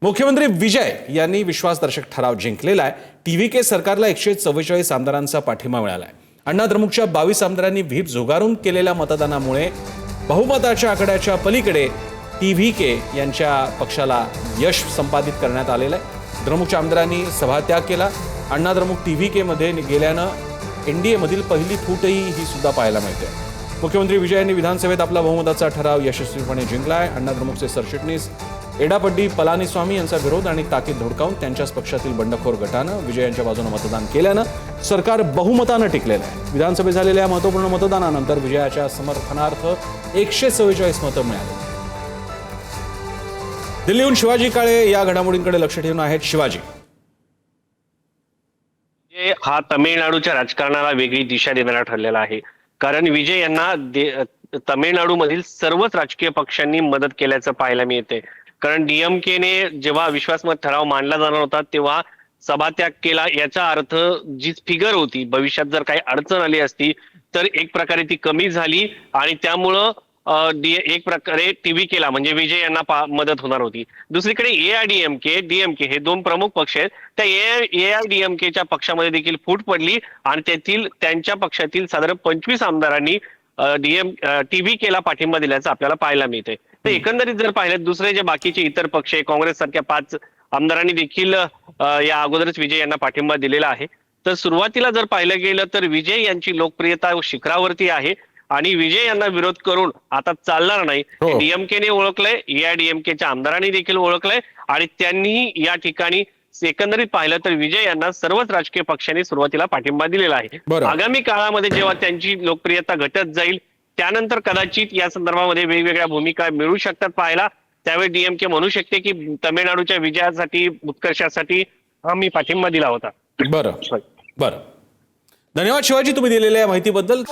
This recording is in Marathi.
मुख्यमंत्री विजय यांनी विश्वासदर्शक ठराव जिंकलेला आहे। टीव्हीके सरकारला 144 आमदारांचा पाठिंबा मिळाला आहे। अण्णा द्रमुकच्या 22 आमदारांनी व्हीप झुगारून केलेल्या मतदानामुळे बहुमताच्या आकड्याच्या पलीकडे टीव्हीके यांच्या पक्षाला यश संपादित करण्यात आलेलं आहे। द्रमुकच्या आमदारांनी सभात्याग केला। अण्णा द्रमुक टीव्हीके मध्ये गेल्यानं एनडीए मधील पहिली फूटही ही सुद्धा पाहायला मिळते। मुख्यमंत्री विजय यांनी विधानसभेत आपला बहुमताचा ठराव यशस्वीपणे जिंकलाय। अण्णा द्रमुकचे सरचिटणीस एडापड्डी पलानीस्वामी यांचा विरोध आणि ताकीद धुडकावून त्यांच्याच पक्षातील बंडखोर गटानं विजय यांच्या बाजूने मतदान केल्यानं सरकार बहुमतानं टिकलेलं आहे। विधानसभेत झालेल्या महत्त्वपूर्ण मतदानानंतर विजयाच्या समर्थनार्थ 144 मतं मिळाली। दिल्लीहून शिवाजी काळे या घडामोडींकडे लक्ष ठेवून आहेत। शिवाजी, हा तमिळनाडूच्या राजकारणाला वेगळी दिशा देणारा ठरलेला आहे, कारण विजय यांना तमिळनाडूमधील सर्वच राजकीय पक्षांनी मदत केल्याचं पाहायला मिळते। कारण डीएमकेने जेव्हा विश्वासमत ठराव मांडला जाणार होता तेव्हा सभात्याग केला। याचा अर्थ जी फिगर होती, भविष्यात जर काही अडचण आली असती तर एक प्रकारे ती कमी झाली आणि त्यामुळं एक प्रकारे टीव्हीकेला म्हणजे विजय यांना मदत होणार होती। दुसरीकडे एआयडीएमके डीएमके हे दोन प्रमुख पक्ष आहेत। त्या एआयडीएमकेच्या पक्षामध्ये देखील फूट पडली आणि त्यांच्या पक्षातील साधारण 25 आमदारांनी टीव्हीकेला पाठिंबा दिल्याचं आपल्याला पाहायला मिळते। तर एकंदरीत जर पाहिलं दुसरे जे बाकीचे इतर पक्ष आहे, काँग्रेस सारख्या 5 आमदारांनी देखील या अगोदरच विजय यांना पाठिंबा दिलेला आहे। तर सुरुवातीला जर पाहिलं गेलं तर विजय यांची लोकप्रियता शिखरावरती आहे आणि विजय यांना विरोध करून आता चालणार नाही। डीएमकेने ओळखलंय, एआयडीएमकेच्या आमदारांनी देखील ओळखलंय आणि त्यांनी या ठिकाणी एकंदरीत पाहिलं तर विजय यांना सर्वच राजकीय पक्षांनी सुरुवातीला पाठिंबा दिलेला आहे। आगामी काळामध्ये जेव्हा त्यांची लोकप्रियता घटत जाईल त्यानंतर कदाचित या संदर्भामध्ये वेगवेगळ्या भूमिका मिळू शकतात पाहायला। त्यावेळी डीएमके म्हणू शकते की तमिळनाडूच्या विजयासाठी उत्कर्षासाठी आम्ही पाठिंबा दिला होता। बरं, धन्यवाद शिवाजी, तुम्ही दिलेल्या माहितीबद्दल।